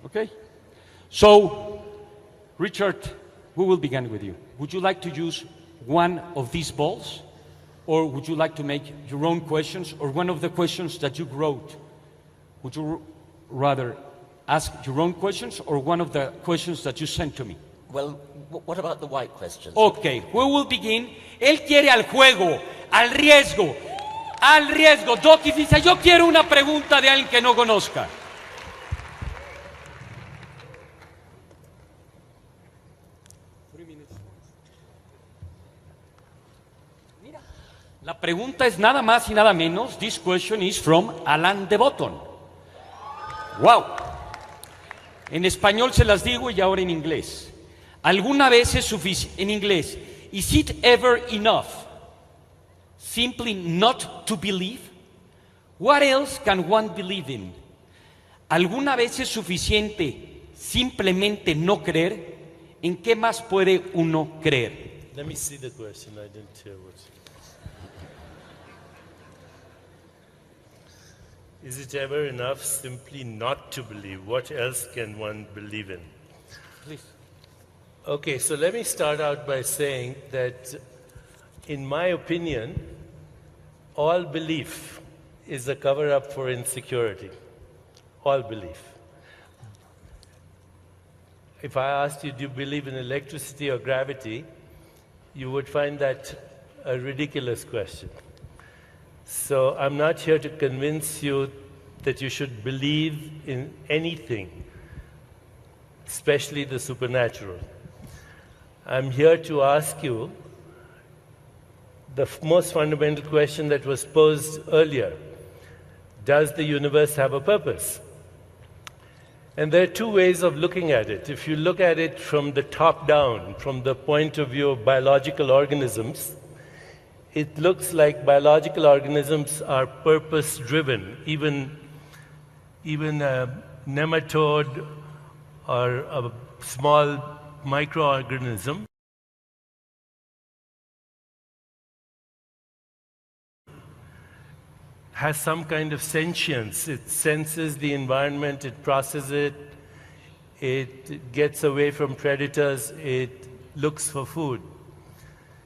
Okay? So, Richard, we will begin with you. Would you like to use one of these balls? Or would you like to make your own questions, or one of the questions that you wrote? Would you rather ask your own questions, or one of the questions that you sent to me? Well, what about the white questions? Okay, we will begin. Él quiere al juego, al riesgo. Doc, y dice, yo quiero una pregunta de alguien que no conozca. La pregunta es nada más y nada menos. This question is from Alan de Botton. Wow. En español se las digo y ahora en inglés. ¿Alguna vez es suficiente? En inglés. Is it ever enough simply not to believe? What else can one believe in? ¿Alguna vez es suficiente simplemente no creer? ¿En qué más puede uno creer? Let me see the question. I didn't hear what. Is it ever enough simply not to believe? What else can one believe in? Please. Okay, so let me start out by saying that, in my opinion, all belief is a cover-up for insecurity. All belief. If I asked you, do you believe in electricity or gravity, you would find that a ridiculous question. So I'm not here to convince you that you should believe in anything, especially the supernatural. I'm here to ask you the most fundamental question that was posed earlier. Does the universe have a purpose? And there are two ways of looking at it. If you look at it from the top down, from the point of view of biological organisms, it looks like biological organisms are purpose-driven. Even a nematode or a small microorganism has some kind of sentience. It senses the environment, it processes it, it gets away from predators, it looks for food.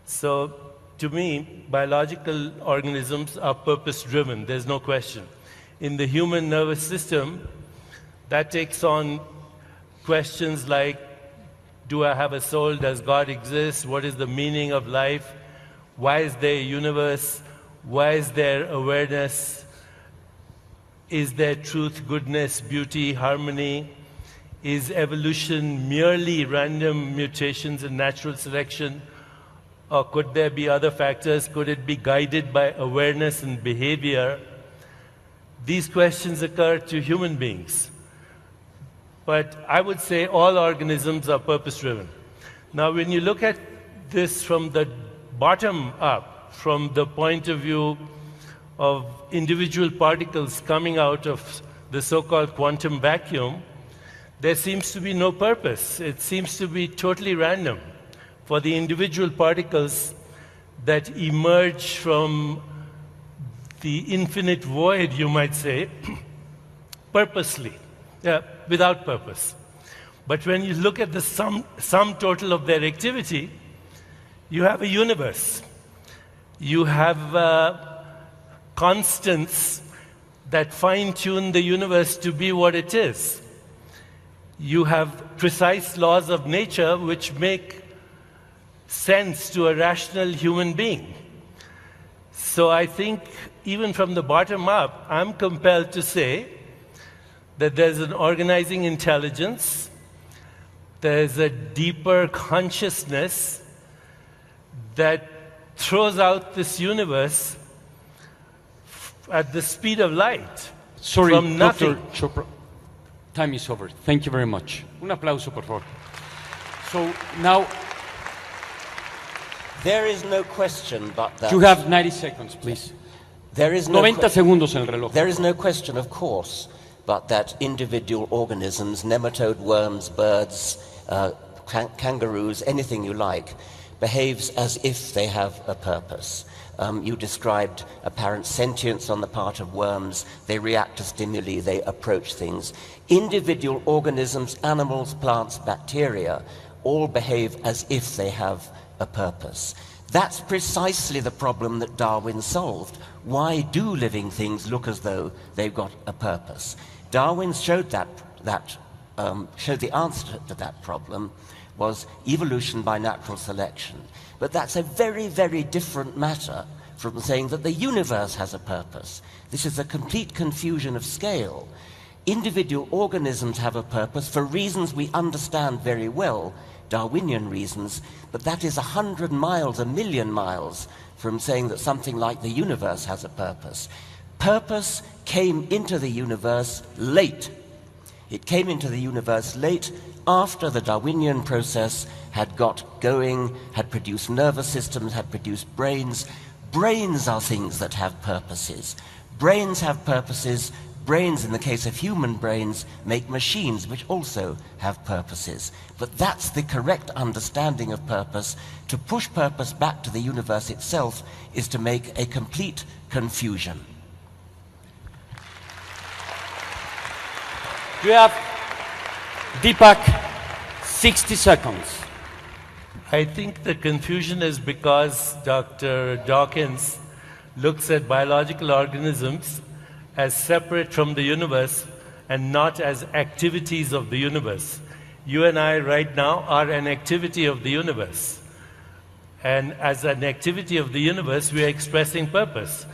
So, to me, biological organisms are purpose-driven, there's no question. In the human nervous system, that takes on questions like, do I have a soul? Does God exist? What is the meaning of life? Why is there a universe? Why is there awareness? Is there truth, goodness, beauty, harmony? Is evolution merely random mutations and natural selection? Or could there be other factors? Could it be guided by awareness and behavior? These questions occur to human beings. But I would say all organisms are purpose-driven. Now, when you look at this from the bottom up, from the point of view of individual particles coming out of the so-called quantum vacuum, there seems to be no purpose. It seems to be totally random for the individual particles that emerge from the infinite void, you might say, purposely, without purpose. But when you look at the sum total of their activity, you have a universe. You have constants that fine-tune the universe to be what it is. You have precise laws of nature which make sense to a rational human being. So I think even from the bottom up, I'm compelled to say that there's an organizing intelligence, there's a deeper consciousness that throws out this universe at the speed of light. Sorry, from nothing. Dr. Chopra. Time is over. Thank you very much. Un aplauso, por favor. So now, there is no question but that... You have 90 seconds, please. There is no 90 segundos en el reloj. There is no question, of course, but that individual organisms, nematode worms, birds, kangaroos, anything you like, behaves as if they have a purpose. You described apparent sentience on the part of worms. They react to stimuli, they approach things. Individual organisms, animals, plants, bacteria, all behave as if they have a purpose. That's precisely the problem that Darwin solved. Why do living things look as though they've got a purpose? Darwin showed showed the answer to that problem was evolution by natural selection. But that's a very, very different matter from saying that the universe has a purpose. This is a complete confusion of scale. Individual organisms have a purpose for reasons we understand very well, Darwinian reasons, but that is 100 miles, 1,000,000 miles from saying that something like the universe has a purpose. Purpose came into the universe late. It came into the universe late after the Darwinian process had got going, had produced nervous systems, had produced brains. Brains are things that have purposes. Brains have purposes. Brains, in the case of human brains, make machines which also have purposes. But that's the correct understanding of purpose. To push purpose back to the universe itself is to make a complete confusion. You have, Deepak, 60 seconds. I think the confusion is because Dr. Dawkins looks at biological organisms as separate from the universe and not as activities of the universe. You and I right now are an activity of the universe. And as an activity of the universe, we are expressing purpose.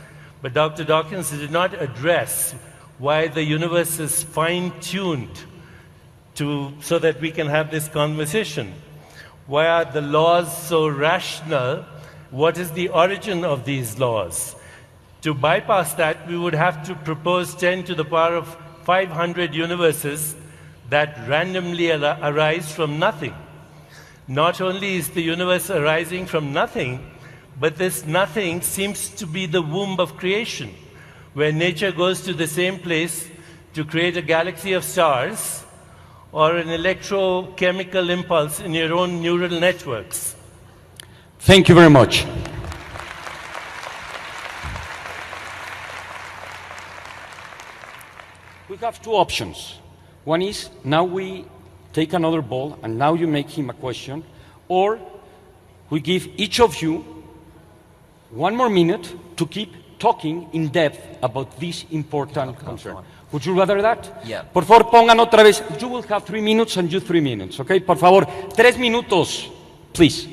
But Dr. Dawkins did not address why the universe is fine-tuned so that we can have this conversation. Why are the laws so rational? What is the origin of these laws? To bypass that, we would have to propose 10 to the power of 500 universes that randomly arise from nothing. Not only is the universe arising from nothing, but this nothing seems to be the womb of creation, where nature goes to the same place to create a galaxy of stars or an electrochemical impulse in your own neural networks. Thank you very much. We have two options. One is, now we take another ball and now you make him a question, or we give each of you 1 more minute to keep talking in depth about this important concern. Would you rather that? Yeah. Por favor, pongan otra vez. You will have 3 minutes and you 3 minutes, okay? Por favor, 3 minutos, please.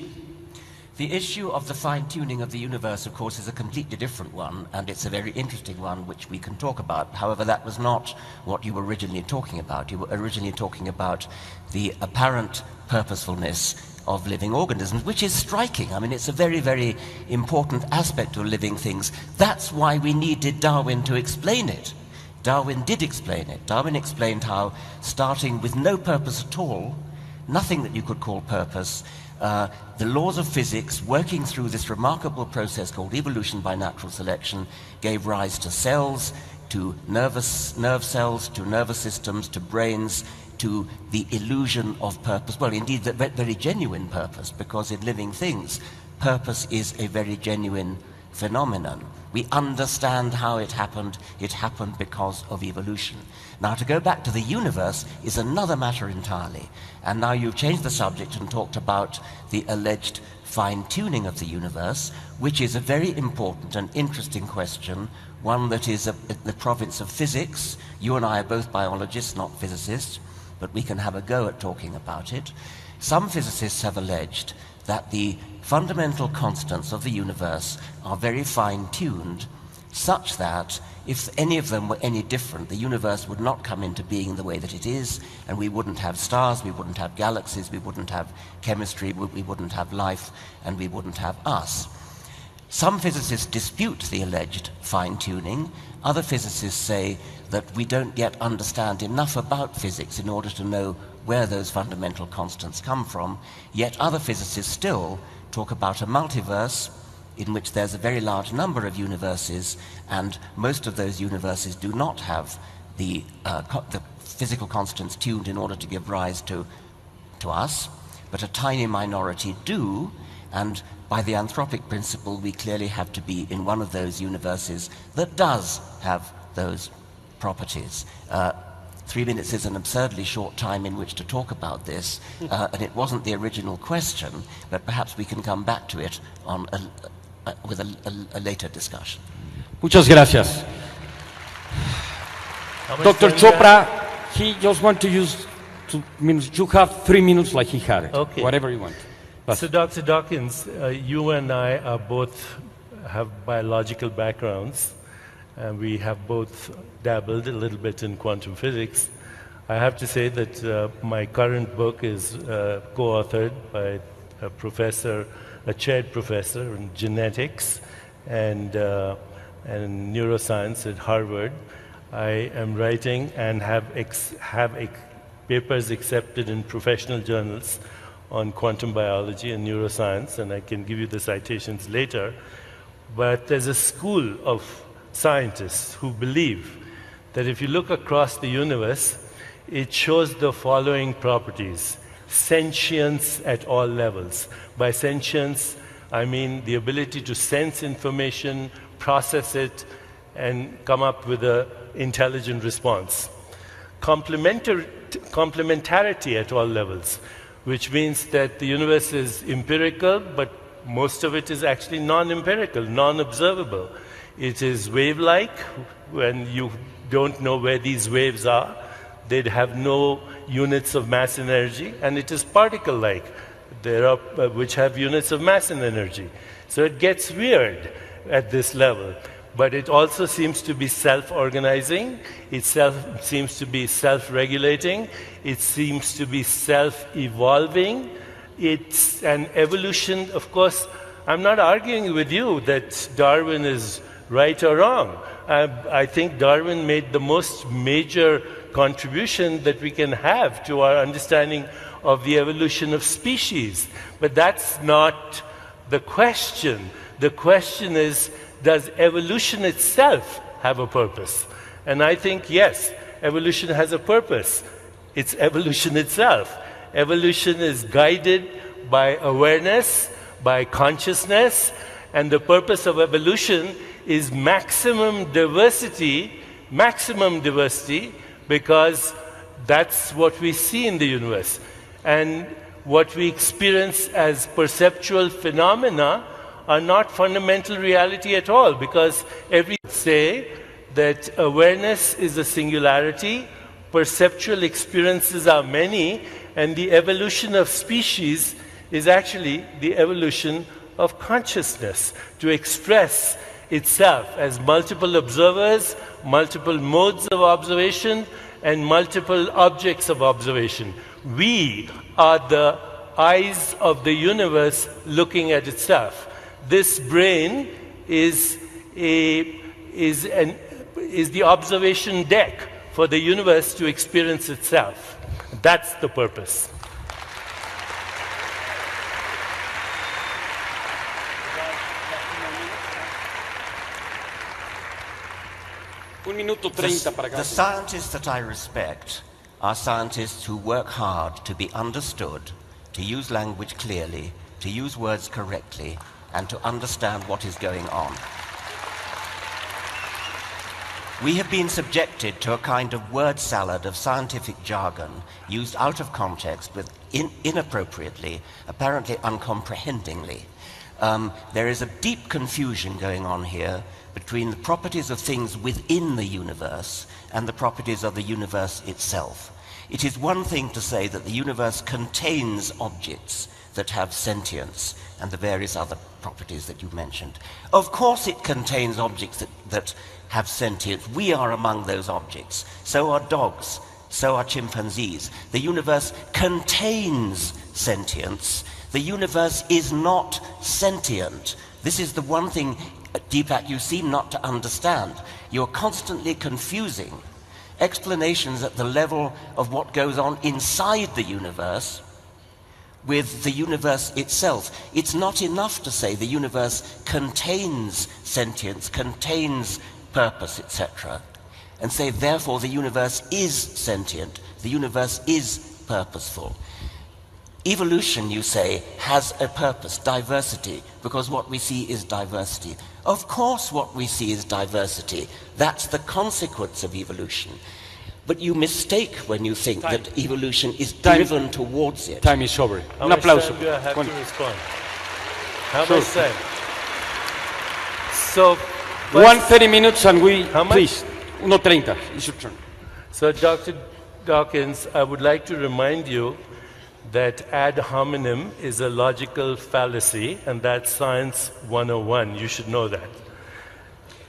The issue of the fine-tuning of the universe, of course, is a completely different one, and it's a very interesting one which we can talk about. However, that was not what you were originally talking about. You were originally talking about the apparent purposefulness of living organisms, which is striking. I mean, it's a very, very important aspect of living things. That's why we needed Darwin to explain it. Darwin did explain it. Darwin explained how, starting with no purpose at all, nothing that you could call purpose, the laws of physics, working through this remarkable process called evolution by natural selection, gave rise to cells, to nerve cells, to nervous systems, to brains, to the illusion of purpose. Well, indeed, the very genuine purpose, because in living things, purpose is a very genuine phenomenon. We understand how it happened because of evolution. Now, to go back to the universe is another matter entirely. And now you've changed the subject and talked about the alleged fine-tuning of the universe, which is a very important and interesting question, one that is the province of physics. You and I are both biologists, not physicists, but we can have a go at talking about it. Some physicists have alleged that the fundamental constants of the universe are very fine-tuned, such that if any of them were any different, the universe would not come into being the way that it is, and we wouldn't have stars, we wouldn't have galaxies, we wouldn't have chemistry, we wouldn't have life, and we wouldn't have us. Some physicists dispute the alleged fine-tuning. Other physicists say that we don't yet understand enough about physics in order to know where those fundamental constants come from. Yet other physicists still talk about a multiverse in which there's a very large number of universes, and most of those universes do not have the physical constants tuned in order to give rise to us, but a tiny minority do, and by the anthropic principle, we clearly have to be in one of those universes that does have those properties. 3 minutes is an absurdly short time in which to talk about this, and it wasn't the original question, but perhaps we can come back to it on with a later discussion. Muchas gracias. Dr. Chopra, he just want to use 2 minutes. You have 3 minutes like he had it. Okay. Whatever you want. So Dr. Dawkins, you and I are both have biological backgrounds, and we have both dabbled a little bit in quantum physics. I have to say that my current book is co-authored by a chaired professor in genetics and neuroscience at Harvard. I am writing and have papers accepted in professional journals on quantum biology and neuroscience, and I can give you the citations later. But there's a school of scientists who believe that if you look across the universe, it shows the following properties: sentience at all levels. By sentience, I mean the ability to sense information, process it, and come up with an intelligent response. Complementarity at all levels, which means that the universe is empirical, but most of it is actually non-empirical, non-observable. It is wave-like. When you don't know where these waves are, they'd have no units of mass and energy, and it is particle-like, which have units of mass and energy. So it gets weird at this level. But it also seems to be self-organizing, it seems to be self-regulating, it seems to be self-evolving. It's an evolution. Of course, I'm not arguing with you that Darwin is right or wrong. I think Darwin made the most major contribution that we can have to our understanding of the evolution of species. But that's not the question. The question is, does evolution itself have a purpose? And I think, yes, evolution has a purpose. It's evolution itself. Evolution is guided by awareness, by consciousness, and the purpose of evolution is maximum diversity, because that's what we see in the universe. And what we experience as perceptual phenomena are not fundamental reality at all, because every say that awareness is a singularity, perceptual experiences are many, and the evolution of species is actually the evolution of consciousness to express itself as multiple observers, multiple modes of observation, and multiple objects of observation. We are the eyes of the universe looking at itself. This brain is the observation deck for the universe to experience itself. That's the purpose. The scientists that I respect are scientists who work hard to be understood, to use language clearly, to use words correctly, and to understand what is going on. We have been subjected to a kind of word salad of scientific jargon used out of context with inappropriately, apparently uncomprehendingly. There is a deep confusion going on here between the properties of things within the universe and the properties of the universe itself. It is one thing to say that the universe contains objects that have sentience and the various other properties that you mentioned. Of course it contains objects that have sentience. We are among those objects. So are dogs. So are chimpanzees. The universe contains sentience. The universe is not sentient. This is the one thing, Deepak, you seem not to understand. You're constantly confusing explanations at the level of what goes on inside the universe with the universe itself. It's not enough to say the universe contains sentience, contains purpose, etc., and say, therefore, the universe is sentient, the universe is purposeful. Evolution, you say, has a purpose, diversity, because what we see is diversity. Of course what we see is diversity. That's the consequence of evolution. But you mistake when you think that evolution is driven towards it. Time is over. How Un much aplauso. time do I have to respond? How Sure. much time? So, 1:30 minutes and we, How much? please, 1:30. It's your turn. So, Dr. Dawkins, I would like to remind you that ad hominem is a logical fallacy, and that's Science 101. You should know that.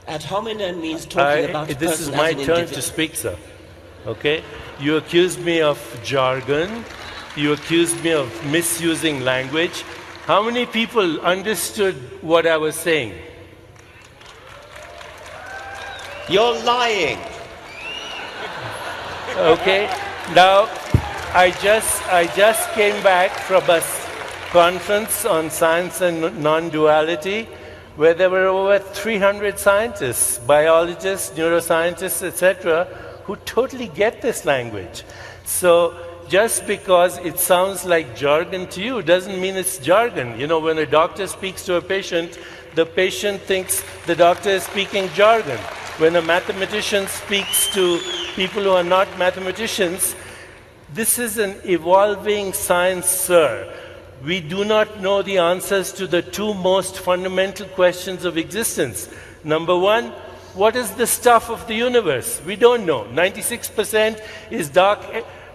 Ad hominem means talking about a This is person my as an turn to individual. speak, sir. Okay? You accuse me of jargon. You accuse me of misusing language. How many people understood what I was saying? You're lying. Okay? Now, I just came back from a conference on science and non-duality where there were over 300 scientists, biologists, neuroscientists, etc., who totally get this language. So just because it sounds like jargon to you doesn't mean it's jargon. You know, when a doctor speaks to a patient, the patient thinks the doctor is speaking jargon. When a mathematician speaks to people who are not mathematicians, this is an evolving science, sir. We do not know the answers to the two most fundamental questions of existence. Number one, what is the stuff of the universe? We don't know. 96% is dark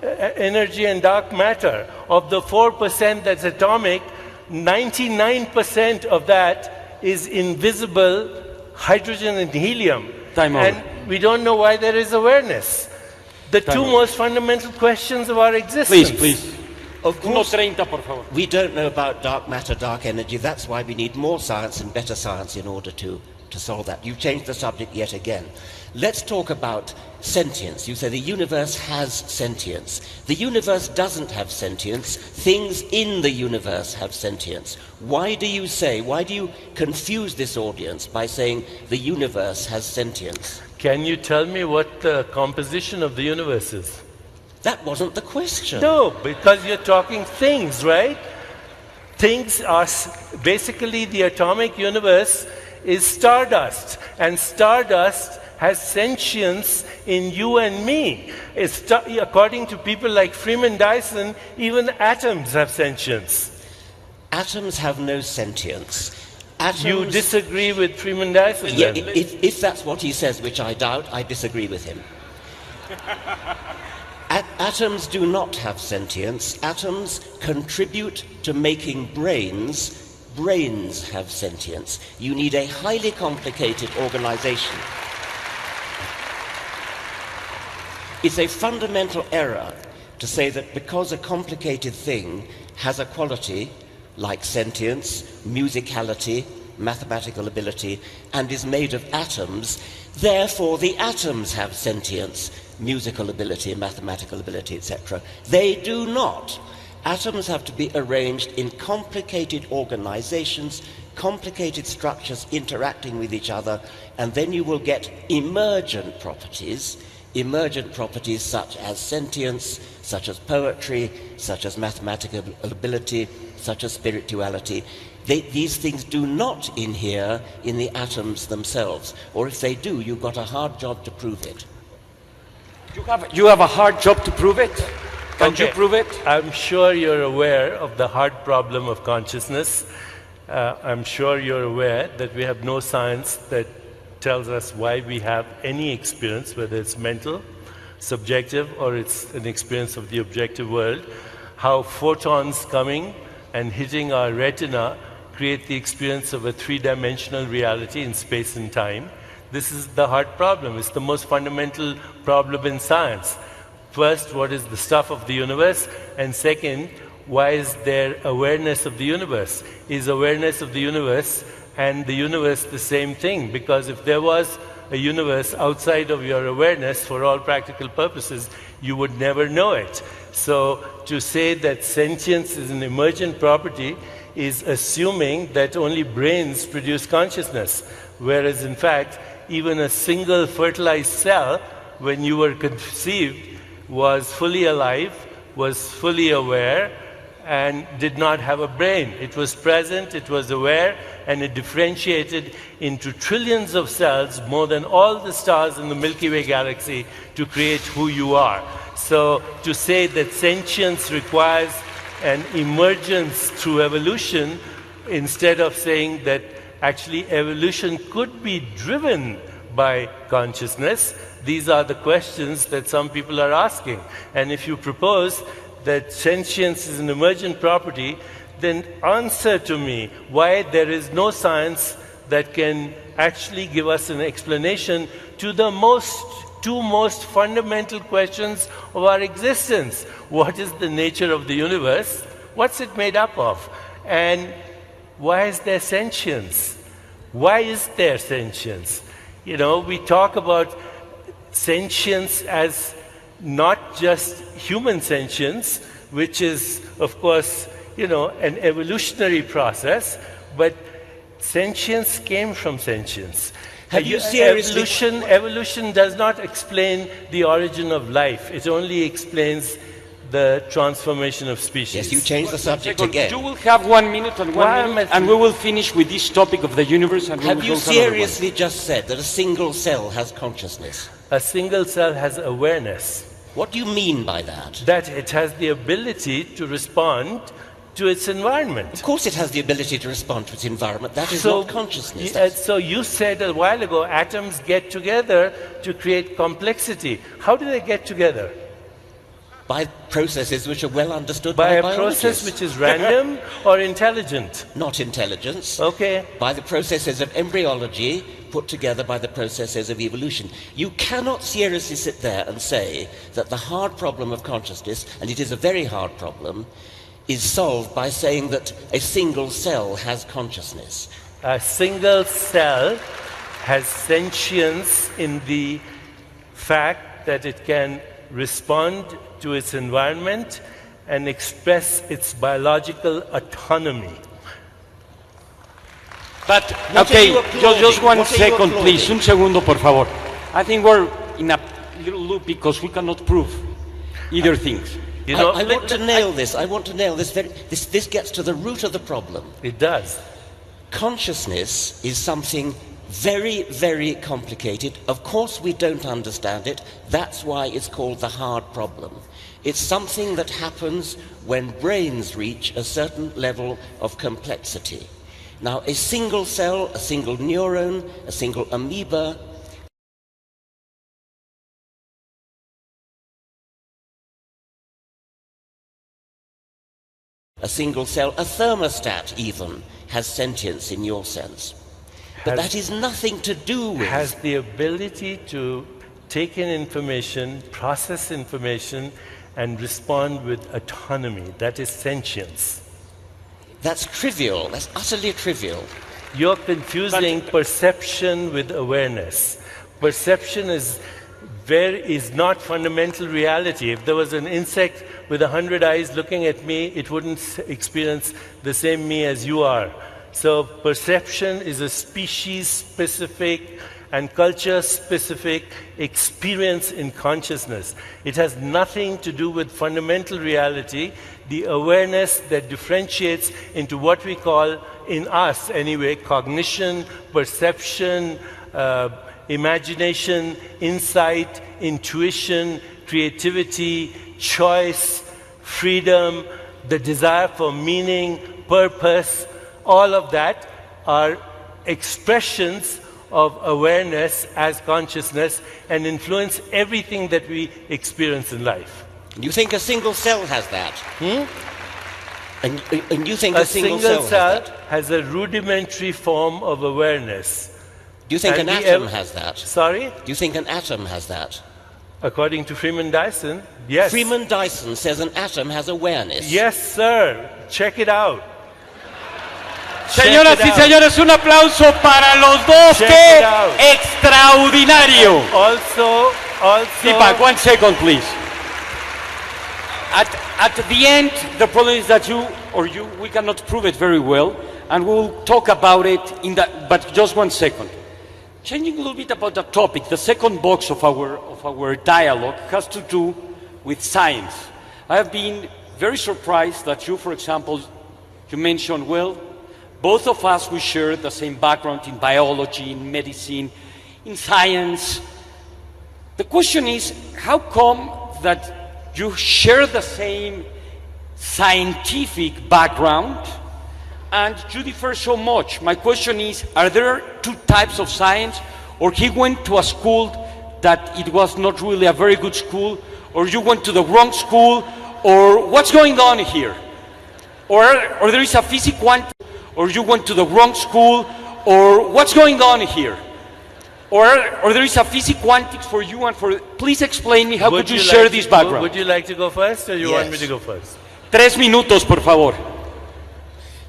energy and dark matter. Of the 4% that's atomic, 99% of that is invisible hydrogen and helium. Time over. And we don't know why there is awareness. The two most fundamental questions of our existence. Please, please. Of course, 1:30, por favor. we don't know about dark matter, dark energy. That's why we need more science and better science in order to solve that. You've changed the subject yet again. Let's talk about sentience. You say the universe has sentience. The universe doesn't have sentience. Things in the universe have sentience. Why do you confuse this audience by saying the universe has sentience? Can you tell me what the composition of the universe is? That wasn't the question. No, because you're talking things, right? Things are basically the atomic universe is stardust, and stardust has sentience in you and me. According to people like Freeman Dyson, even atoms have sentience. Atoms have no sentience. You disagree with Freeman Dyson? Yeah, then? if that's what he says, which I doubt, I disagree with him. Atoms do not have sentience. Atoms contribute to making brains. Brains have sentience. You need a highly complicated organization. It's a fundamental error to say that because a complicated thing has a quality like sentience, musicality, mathematical ability, and is made of atoms, therefore the atoms have sentience, musical ability, mathematical ability, etc. They do not. Atoms have to be arranged in complicated organizations, complicated structures interacting with each other, and then you will get emergent properties such as sentience, such as poetry, such as mathematical ability, such as spirituality. These things do not inhere in the atoms themselves, or if they do, you've got a hard job to prove it. You have a hard job to prove it? Can you prove it? I'm sure you're aware of the hard problem of consciousness. I'm sure you're aware that we have no science that tells us why we have any experience, whether it's mental, subjective, or it's an experience of the objective world. How photons coming and hitting our retina create the experience of a three-dimensional reality in space and time. This is the hard problem. It's the most fundamental problem in science. First, what is the stuff of the universe? And second, why is there awareness of the universe? Is awareness of the universe and the universe the same thing? Because if there was a universe outside of your awareness, for all practical purposes, you would never know it. So to say that sentience is an emergent property is assuming that only brains produce consciousness, whereas in fact, even a single fertilized cell, when you were conceived, was fully alive, was fully aware, and did not have a brain. It was present, it was aware, and it differentiated into trillions of cells, more than all the stars in the Milky Way galaxy, to create who you are. So to say that sentience requires an emergence through evolution, instead of saying that actually evolution could be driven by consciousness, these are the questions that some people are asking. And if you propose that sentience is an emergent property, then answer to me why there is no science that can actually give us an explanation to the two most fundamental questions of our existence. What is the nature of the universe? What's it made up of? And why is there sentience? Why is there sentience? You know, we talk about sentience as not just human sentience, which is, of course, you know, an evolutionary process, but sentience came from sentience. Have you seriously... Evolution does not explain the origin of life. It only explains the transformation of species. Yes, you changed the subject again. You will have 1 minute and 1 minute, and we will finish with this topic of the universe. And have you seriously just said that a single cell has consciousness? A single cell has awareness. What do you mean by that? That it has the ability to respond to its environment. Of course it has the ability to respond to its environment. That is not consciousness. So you said a while ago, atoms get together to create complexity. How do they get together? By processes which are well understood by a biologists. Process which is random or intelligent? Not intelligence. Okay. By the processes of embryology put together by the processes of evolution. You cannot seriously sit there and say that the hard problem of consciousness, and it is a very hard problem, is solved by saying that a single cell has consciousness. A single cell has sentience in the fact that it can respond to its environment and express its biological autonomy. But, okay, just 1 second, please. Un segundo, por favor. I think we're in a little loop because we cannot prove either things. You know, I want to nail this. I want to nail this. This gets to the root of the problem. It does. Consciousness is something very, very complicated. Of course we don't understand it. That's why it's called the hard problem. It's something that happens when brains reach a certain level of complexity. Now, a single cell, a single neuron, a single amoeba, a single cell, a thermostat even, has sentience in your sense. But that is nothing to do with... Has the ability to take in information, process information, and respond with autonomy. That is sentience. That's trivial. That's utterly trivial. You're confusing perception with awareness. Perception is not fundamental reality. If there was an insect with 100 eyes looking at me, it wouldn't experience the same me as you are. So perception is a species-specific and culture-specific experience in consciousness. It has nothing to do with fundamental reality, the awareness that differentiates into what we call, in us anyway, cognition, perception, imagination, insight, intuition, creativity, choice, freedom, the desire for meaning, purpose. All of that are expressions of awareness as consciousness and influence everything that we experience in life. You think a single cell has that? And you think a single cell has a rudimentary form of awareness. Do you think an atom has that? Sorry? Do you think an atom has that? According to Freeman Dyson, yes. Freeman Dyson says an atom has awareness. Yes, sir. Check it out. Señoras y señores, un aplauso para los dos. ¡Qué extraordinario! Also, Deepak, 1 second, please. At the end, the problem is that we cannot prove it very well, and we will talk about it but just 1 second. Changing a little bit about the topic, the second box of our dialogue has to do with science. I have been very surprised that you, for example, you mentioned, well, both of us, we share the same background in biology, in medicine, in science. The question is, how come that you share the same scientific background and you differ so much? My question is, are there two types of science, or he went to a school that it was not really a very good school, or you went to the wrong school, or what's going on here? Or there is a physics quantum, or you went to the wrong school, or what's going on here? Or there is a physics quantics for you and for... Please explain me, how could you share this background? Would you like to go first, or you want me to go first? 3 minutos, por favor.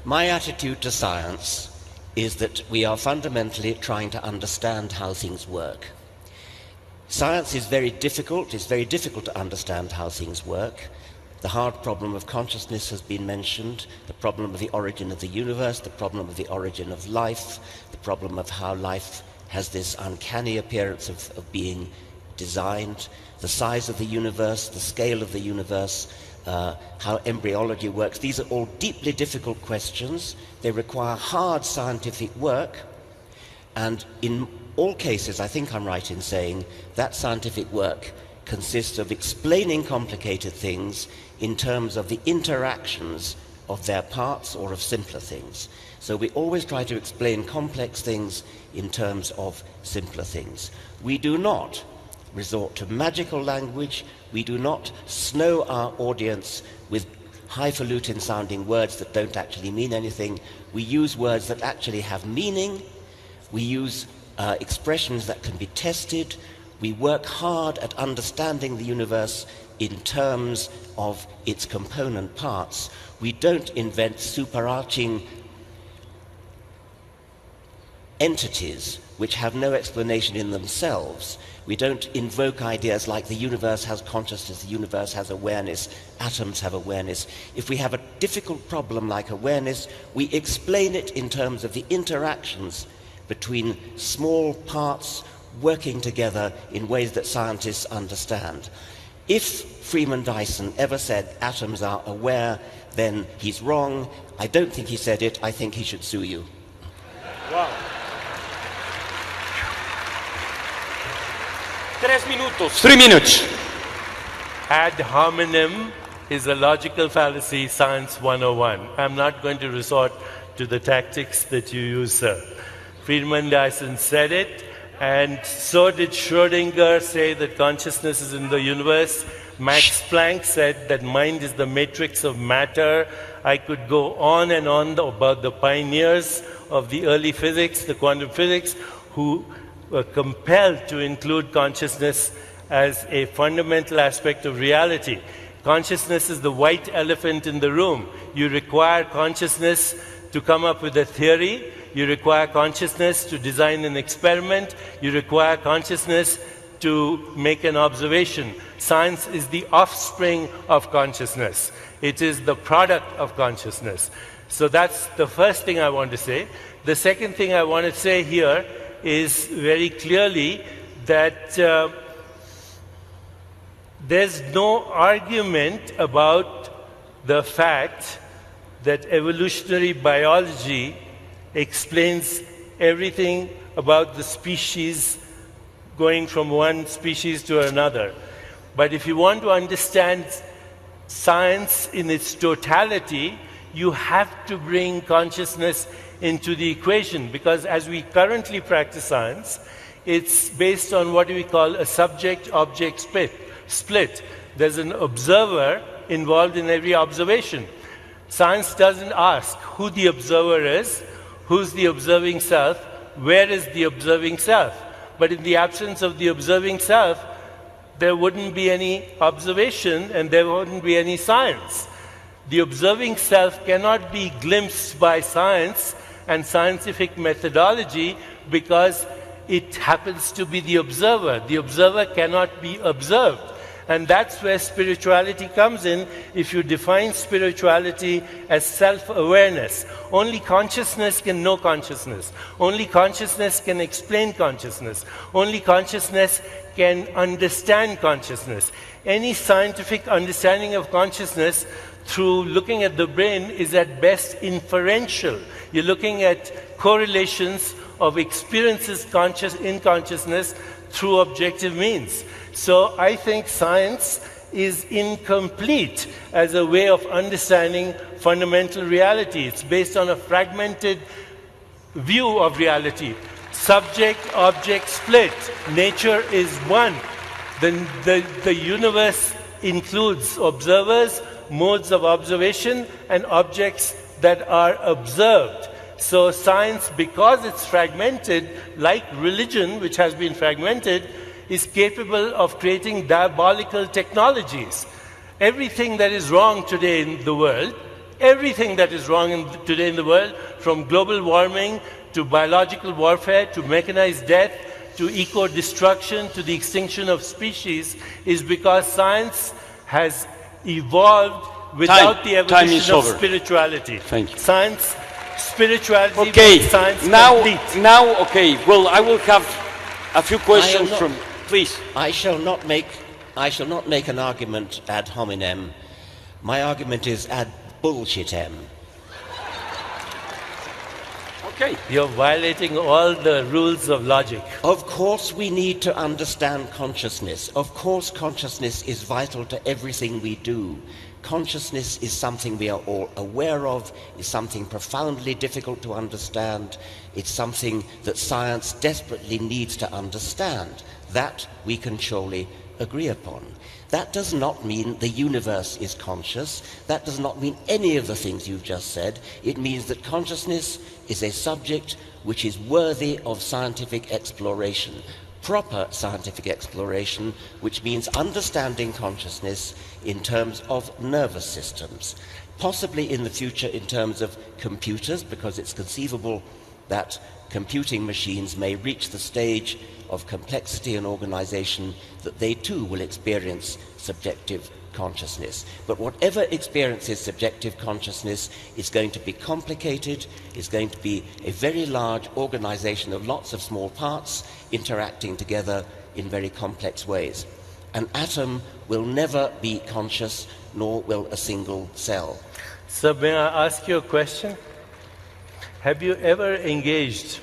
My attitude to science is that we are fundamentally trying to understand how things work. Science is very difficult. It's very difficult to understand how things work. The hard problem of consciousness has been mentioned, the problem of the origin of the universe, the problem of the origin of life, the problem of how life has this uncanny appearance of being designed, the size of the universe, the scale of the universe, how embryology works. These are all deeply difficult questions. They require hard scientific work, and in all cases, I think I'm right in saying, that scientific work consists of explaining complicated things in terms of the interactions of their parts or of simpler things. So we always try to explain complex things in terms of simpler things. We do not resort to magical language. We do not snow our audience with highfalutin sounding words that don't actually mean anything. We use words that actually have meaning. We use expressions that can be tested. We work hard at understanding the universe in terms of its component parts. We don't invent superarching entities which have no explanation in themselves. We don't invoke ideas like the universe has consciousness, the universe has awareness, atoms have awareness. If we have a difficult problem like awareness, we explain it in terms of the interactions between small parts working together in ways that scientists understand. If Freeman Dyson ever said atoms are aware, then he's wrong. I don't think he said it. I think he should sue you. Wow. 3 minutos. 3 minutes. Ad hominem is a logical fallacy, science 101. I'm not going to resort to the tactics that you use, sir. Freeman Dyson said it, and so did Schrödinger say that consciousness is in the universe. Max Planck said that mind is the matrix of matter. I could go on and on about the pioneers of the early physics, the quantum physics, who were compelled to include consciousness as a fundamental aspect of reality. Consciousness is the white elephant in the room. You require consciousness to come up with a theory. You require consciousness to design an experiment. You require consciousness to make an observation. Science is the offspring of consciousness. It is the product of consciousness. So that's the first thing I want to say. The second thing I want to say here is very clearly that there's no argument about the fact that evolutionary biology explains everything about the species going from one species to another. But if you want to understand science in its totality, you have to bring consciousness into the equation, because as we currently practice science, it's based on what we call a subject-object split. There's an observer involved in every observation. Science doesn't ask who the observer is, who's the observing self, where is the observing self. But in the absence of the observing self, there wouldn't be any observation and there wouldn't be any science. The observing self cannot be glimpsed by science and scientific methodology because it happens to be the observer. The observer cannot be observed. And that's where spirituality comes in. If you define spirituality as self-awareness, only consciousness can know consciousness. Only consciousness can explain consciousness. Only consciousness can understand consciousness. Any scientific understanding of consciousness through looking at the brain is at best inferential. You're looking at correlations of experiences in consciousness through objective means. So I think science is incomplete as a way of understanding fundamental reality. It's based on a fragmented view of reality. Subject-object split. Nature is one. The universe includes observers, modes of observation, and objects that are observed. So science, because it's fragmented, like religion, which has been fragmented, is capable of creating diabolical technologies. Everything that is wrong today in the world, today in the world, from global warming to biological warfare to mechanized death to eco-destruction to the extinction of species, is because science has evolved without the evolution of spirituality. Thank you. Science, spirituality, okay. Science now, okay. Well, I will have a few questions from. Please. I shall not make an argument ad hominem. My argument is ad bullshitem. Okay. You're violating all the rules of logic. Of course we need to understand consciousness. Of course consciousness is vital to everything we do. Consciousness is something we are all aware of, is something profoundly difficult to understand. It's something that science desperately needs to understand. That we can surely agree upon. That does not mean the universe is conscious. That does not mean any of the things you've just said. It means that consciousness is a subject which is worthy of scientific exploration. Proper scientific exploration, which means understanding consciousness in terms of nervous systems. Possibly in the future in terms of computers, because it's conceivable that computing machines may reach the stage of complexity and organization that they too will experience subjective consciousness. But whatever experiences subjective consciousness is going to be complicated, is going to be a very large organization of lots of small parts interacting together in very complex ways. An atom will never be conscious, nor will a single cell. So may I ask you a question? Have you ever engaged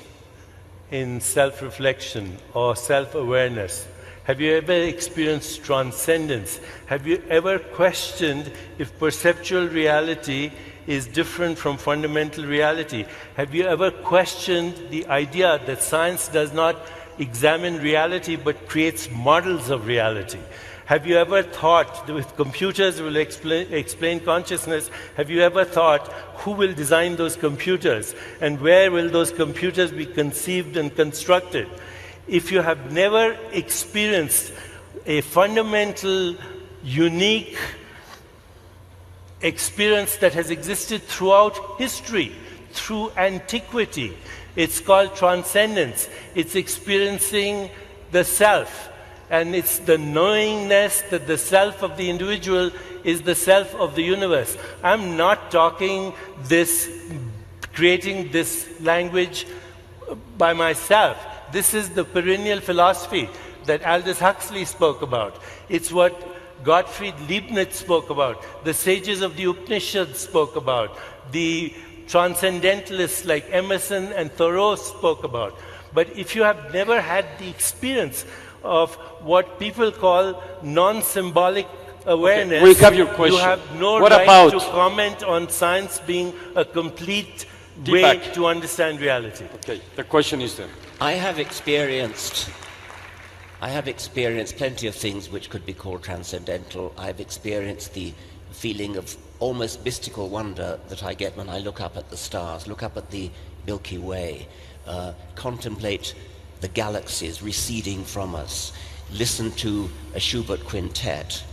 in self-reflection or self-awareness? Have you ever experienced transcendence? Have you ever questioned if perceptual reality is different from fundamental reality? Have you ever questioned the idea that science does not examine reality but creates models of reality? Have you ever thought that if computers will explain consciousness, have you ever thought who will design those computers and where will those computers be conceived and constructed? If you have never experienced a fundamental, unique experience that has existed throughout history, through antiquity, it's called transcendence. It's experiencing the self. And it's the knowingness that the self of the individual is the self of the universe. I'm not talking this, creating this language by myself. This is the perennial philosophy that Aldous Huxley spoke about. It's what Gottfried Leibniz spoke about. The sages of the Upanishads spoke about. The transcendentalists like Emerson and Thoreau spoke about. But if you have never had the experience of what people call non-symbolic awareness, we have your question. You have no what right about to comment on science being a complete Deepak. way to understand reality. Okay, the question is there. I have experienced plenty of things which could be called transcendental. I've experienced the feeling of almost mystical wonder that I get when I look up at the stars, look up at the Milky Way, contemplate the galaxies receding from us, listen to a Schubert quintet,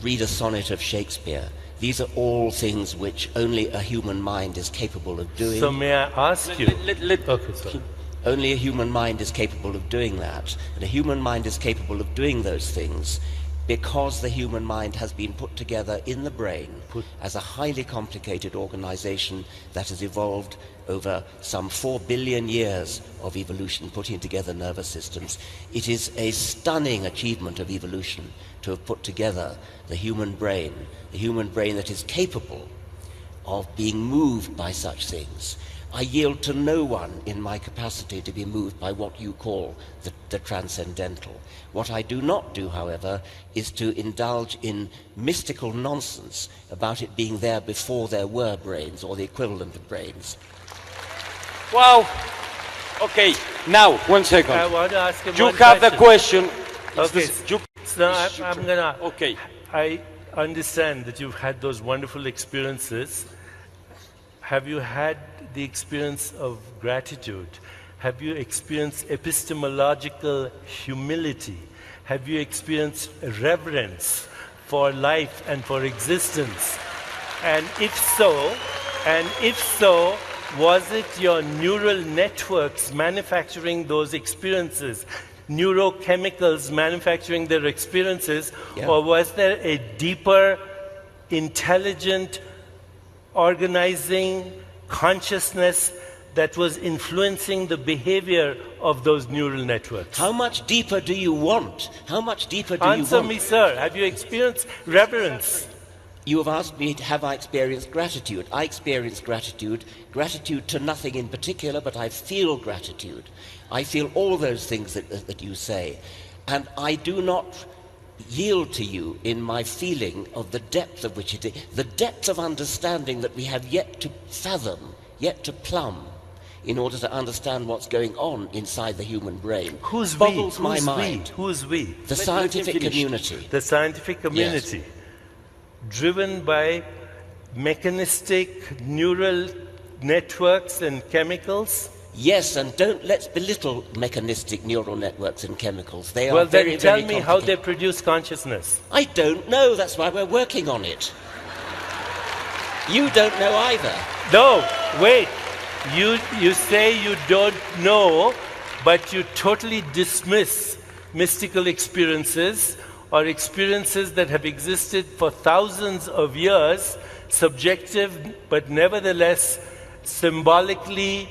read a sonnet of Shakespeare. These are all things which only a human mind is capable of doing. So may I ask you? Okay, sorry. Only a human mind is capable of doing that. And a human mind is capable of doing those things because the human mind has been put together in the brain as a highly complicated organization that has evolved over some 4 billion years of evolution, putting together nervous systems. It is a stunning achievement of evolution to have put together the human brain that is capable of being moved by such things. I yield to no one in my capacity to be moved by what you call the transcendental. What I do not do, however, is to indulge in mystical nonsense about it being there before there were brains, or the equivalent of brains. Wow. Okay, now, 1 second. I want to ask him You one have the question. Okay. So I'm gonna. Okay. I understand that you've had those wonderful experiences. Have you had the experience of gratitude? Have you experienced epistemological humility? Have you experienced reverence for life and for existence? And if so, was it your neural networks manufacturing those experiences, neurochemicals manufacturing their experiences, or was there a deeper, intelligent, organizing consciousness that was influencing the behavior of those neural networks? How much deeper do you want? How much deeper do you want? Answer me, sir. Have you experienced reverence? You have asked me, have I experienced gratitude? I experience gratitude to nothing in particular, but I feel gratitude. I feel all those things that you say. And I do not yield to you in my feeling of the depth of which it is, the depth of understanding that we have yet to fathom, yet to plumb, in order to understand what's going on inside the human brain. Who's boggles we? my Who's mind. We? Who's we? The scientific community. The scientific community. Yes. Driven by mechanistic neural networks and chemicals? Yes, and let's belittle mechanistic neural networks and chemicals. They are well, very, then tell very me how they produce consciousness. I don't know. That's why we're working on it. You don't know either. No, wait. You say you don't know, but you totally dismiss mystical experiences or experiences that have existed for thousands of years, subjective but nevertheless symbolically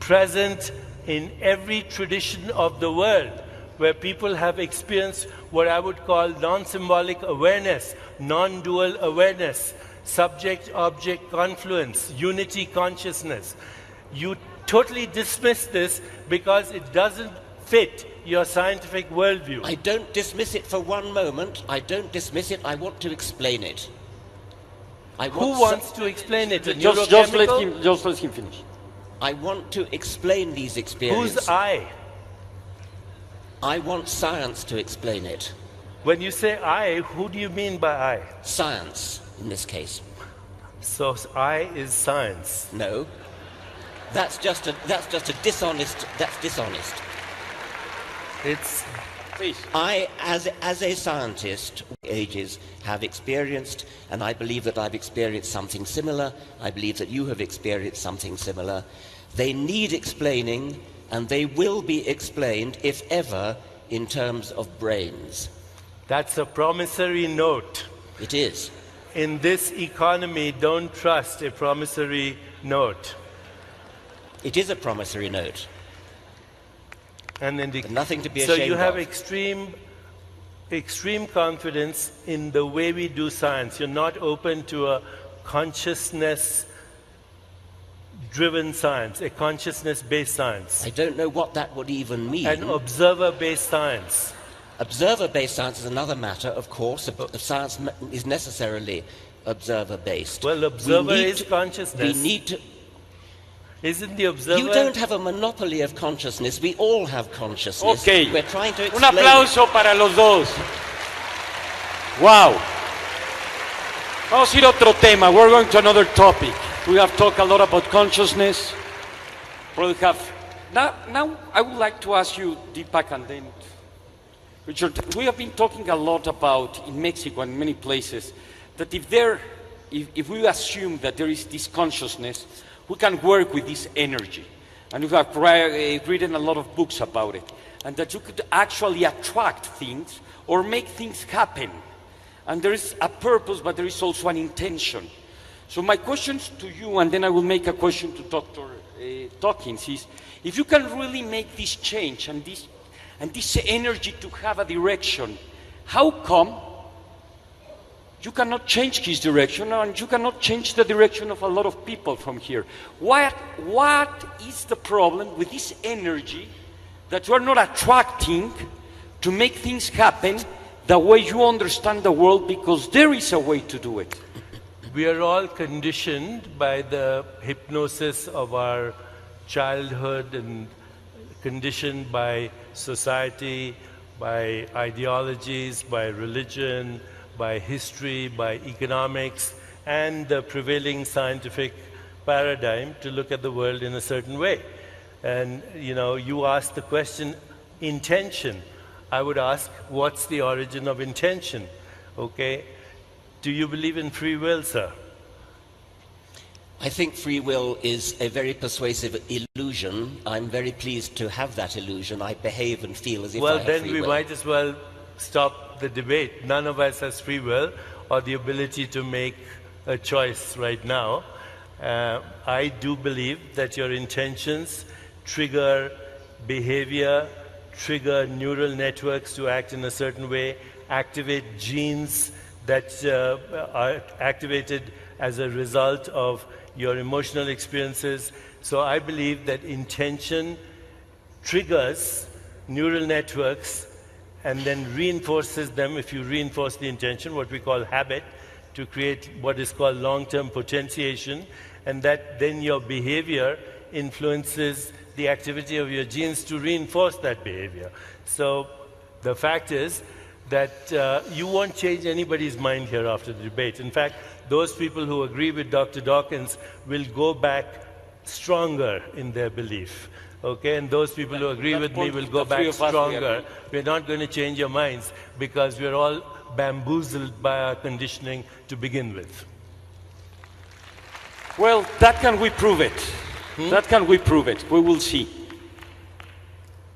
present in every tradition of the world, where people have experienced what I would call non-symbolic awareness, non-dual awareness, subject-object confluence, unity consciousness. You totally dismiss this because it doesn't fit your scientific worldview. I don't dismiss it for one moment. I don't dismiss it. I want to explain it. Who wants to explain it? Just let him finish. I want to explain these experiences. Who's I? I want science to explain it. When you say I, who do you mean by I? Science, in this case. So I is science. No. That's just a dishonest. That's dishonest. It's. Please. I, as a scientist, ages have experienced, and I believe that I've experienced something similar. I believe that you have experienced something similar. They need explaining, and they will be explained, if ever, in terms of brains. That's a promissory note. It is. In this economy, don't trust a promissory note. It is a promissory note. And then nothing to be ashamed of. So you have extreme confidence in the way we do science. You're not open to a consciousness-driven science, a consciousness-based science. I don't know what that would even mean. An observer-based science. Observer-based science is another matter, of course. Science is necessarily observer-based. Well, observer is consciousness. We need to... Isn't the observer... You don't have a monopoly of consciousness. We all have consciousness. Okay. We're trying to explain Un aplauso para los dos. Wow. Vamos a ir a otro tema. We're going to another topic. We have talked a lot about consciousness. Probably have... Now I would like to ask you, Deepak, and then Richard, we have been talking a lot about, in Mexico and many places, that if we assume that there is this consciousness, we can work with this energy. And we have written a lot of books about it. and that you could actually attract things or make things happen. And there is a purpose, but there is also an intention. So my questions to you, and then I will make a question to Dr. Doukens, is if you can really make this change and this energy to have a direction, how come you cannot change his direction and you cannot change the direction of a lot of people from here? What is the problem with this energy that you are not attracting to make things happen the way you understand the world, because there is a way to do it? We are all conditioned by the hypnosis of our childhood and conditioned by society, by ideologies, by religion, by history, by economics, and the prevailing scientific paradigm to look at the world in a certain way. And you asked the question, intention. I would ask, what's the origin of intention? Okay? Do you believe in free will, sir? I think free will is a very persuasive illusion. I'm very pleased to have that illusion. I behave and feel as if I have free will. Well, then we might as well stop the debate. None of us has free will or the ability to make a choice right now. I do believe that your intentions trigger behavior, trigger neural networks to act in a certain way, activate genes that are activated as a result of your emotional experiences. So I believe that intention triggers neural networks and then reinforces them. If you reinforce the intention, what we call habit, to create what is called long-term potentiation, and that then your behavior influences the activity of your genes to reinforce that behavior. So the fact is that you won't change anybody's mind here after the debate. In fact, those people who agree with Dr. Doukens will go back stronger in their belief. Okay, and those people who agree with me will go back stronger. We're not going to change your minds because we're all bamboozled by our conditioning to begin with. Well, that can we prove it. That can we prove it. We will see.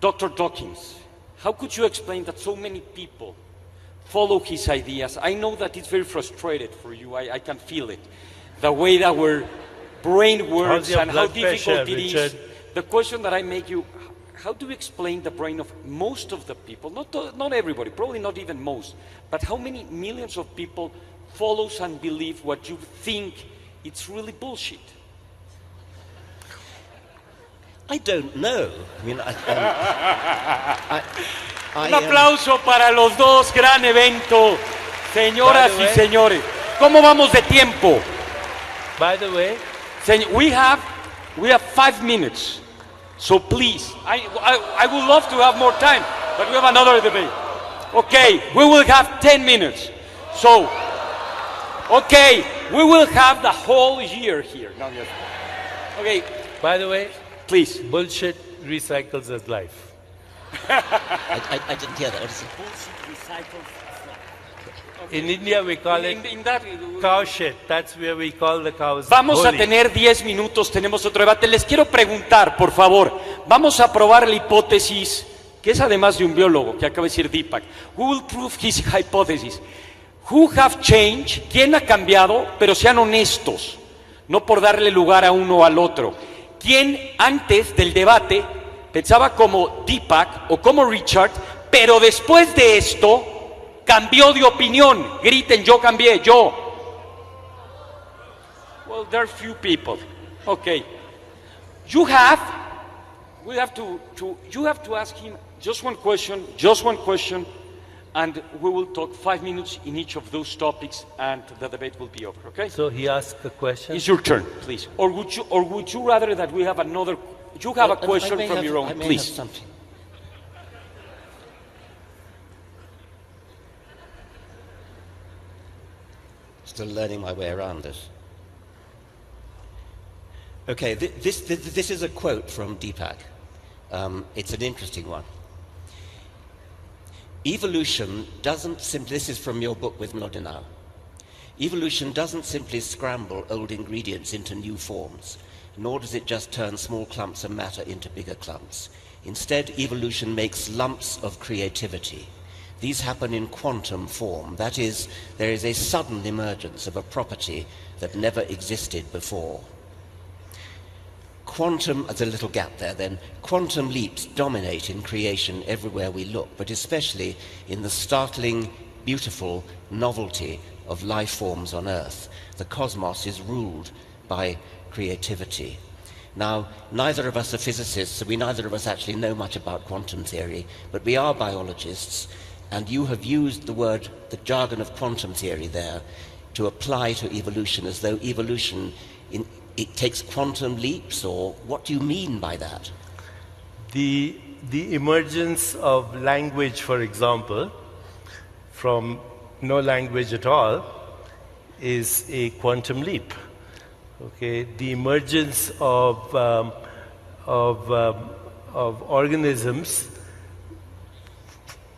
Dr. Doukens, how could you explain that so many people follow his ideas? I know that it's very frustrated for you. I can feel it. The way that our brain works and how difficult it is. The question that I make you, how do you explain the brain of most of the people, not everybody, probably not even most, but how many millions of people follows and believe what you think it's really bullshit? I don't know. I mean, Un aplauso para los dos, gran evento, señoras y señores. ¿Cómo vamos de tiempo? By the way, we have 5 minutes, so please, I would love to have more time, but we have another debate. Okay, we will have 10 minutes. So, okay, we will have the whole year here. No, yes. Okay. By the way, please. Bullshit recycles as life. I didn't hear that. What is it? Bullshit recycles. In India we call it cow shit. That's where we call the cows. Vamos holy. a tener 10 minutos, tenemos otro debate. Les quiero preguntar, por favor, vamos a probar la hipótesis, que es además de un biólogo, que acaba de decir Deepak. Who will prove his hypothesis? Who have changed? ¿Quién ha cambiado? Pero sean honestos, no por darle lugar a uno o al otro. ¿Quién antes del debate pensaba como Deepak o como Richard, pero después de esto cambió de opinión? Griten, yo cambié, yo. Well, there are few people. Okay. You have to ask him just one question, and we will talk 5 minutes in each of those topics, and the debate will be over, okay? So he asked the question. It's your turn, please. Or would you rather that we have another? You have a question from your own, please. Have something. Still learning my way around this. Okay, this is a quote from Deepak. It's an interesting one. Evolution doesn't simply, this is from your book with Mlodinow. Evolution doesn't simply scramble old ingredients into new forms, nor does it just turn small clumps of matter into bigger clumps. Instead, evolution makes lumps of creativity. These happen in quantum form. That is, there is a sudden emergence of a property that never existed before. There's a little gap there then. Quantum leaps dominate in creation everywhere we look, but especially in the startling, beautiful novelty of life forms on Earth. The cosmos is ruled by creativity. Now, neither of us are physicists, so neither of us actually know much about quantum theory, but we are biologists, and you have used the jargon of quantum theory there to apply to evolution, as though evolution, it takes quantum leaps, or what do you mean by that? The emergence of language, for example, from no language at all, is a quantum leap. Okay, the emergence of organisms,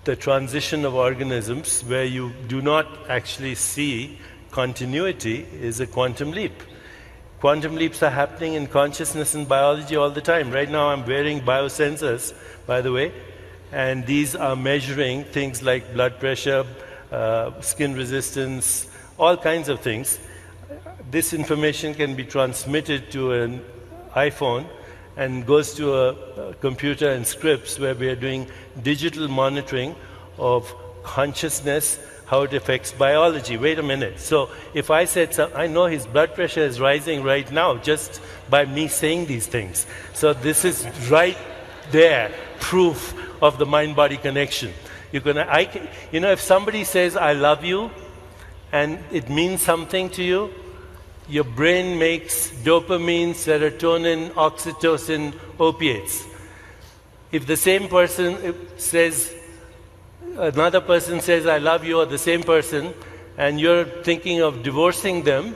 the transition of organisms where you do not actually see continuity, is a quantum leap. Quantum leaps are happening in consciousness and biology all the time. Right now I'm wearing biosensors, by the way, and these are measuring things like blood pressure, skin resistance, all kinds of things. This information can be transmitted to an iPhone and goes to a computer and scripts where we are doing digital monitoring of consciousness, how it affects biology. Wait a minute. So if I said, I know his blood pressure is rising right now just by me saying these things. So this is right there, proof of the mind-body connection. If somebody says, I love you, and it means something to you, your brain makes dopamine, serotonin, oxytocin, opiates. If the same person says, another person says, I love you, or the same person, and you're thinking of divorcing them,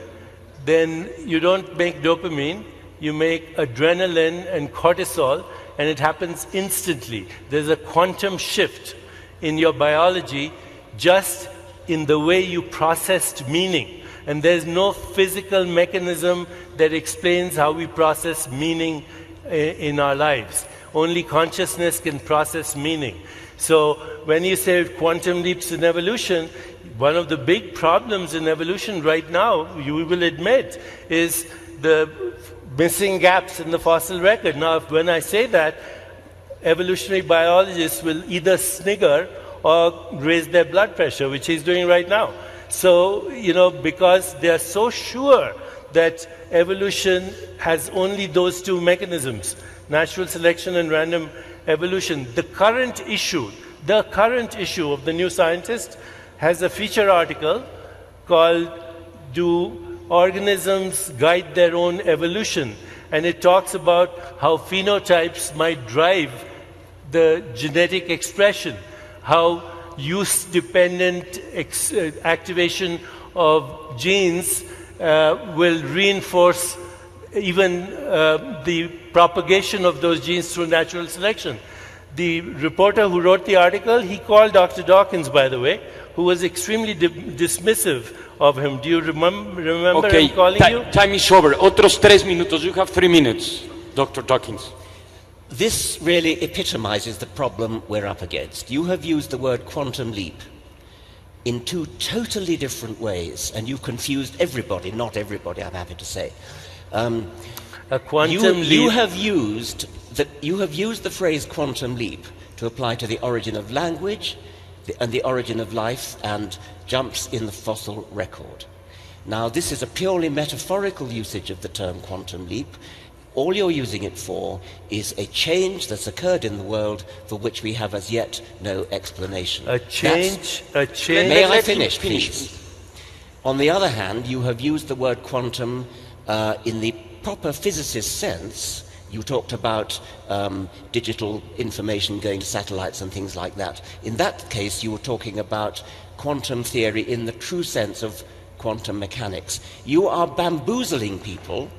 then you don't make dopamine, you make adrenaline and cortisol, and it happens instantly. There's a quantum shift in your biology just in the way you processed meaning. And there's no physical mechanism that explains how we process meaning in our lives. Only consciousness can process meaning. So when you say quantum leaps in evolution, one of the big problems in evolution right now, you will admit, is the missing gaps in the fossil record. Now, when I say that, evolutionary biologists will either snigger or raise their blood pressure, which he's doing right now. So, because they are so sure that evolution has only those two mechanisms, natural selection and random evolution. The current issue of the New Scientist has a feature article called Do Organisms Guide Their Own Evolution? And it talks about how phenotypes might drive the genetic expression, how use-dependent activation of genes will reinforce even the propagation of those genes through natural selection. The reporter who wrote the article, he called Dr. Dawkins, by the way, who was extremely dismissive of him. Do you remember him calling you? Time is over. Otros 3 minutos. You have 3 minutes, Dr. Dawkins. This really epitomizes the problem we're up against. You have used the word quantum leap in two totally different ways, and you've confused everybody, not everybody, I'm happy to say. A quantum leap. You have used the phrase quantum leap to apply to the origin of language and the origin of life and jumps in the fossil record. Now, this is a purely metaphorical usage of the term quantum leap. All you're using it for is a change that's occurred in the world for which we have as yet no explanation. A change. May I finish, please? On the other hand, you have used the word quantum in the proper physicist sense. You talked about digital information going to satellites and things like that. In that case, you were talking about quantum theory in the true sense of quantum mechanics. You are bamboozling people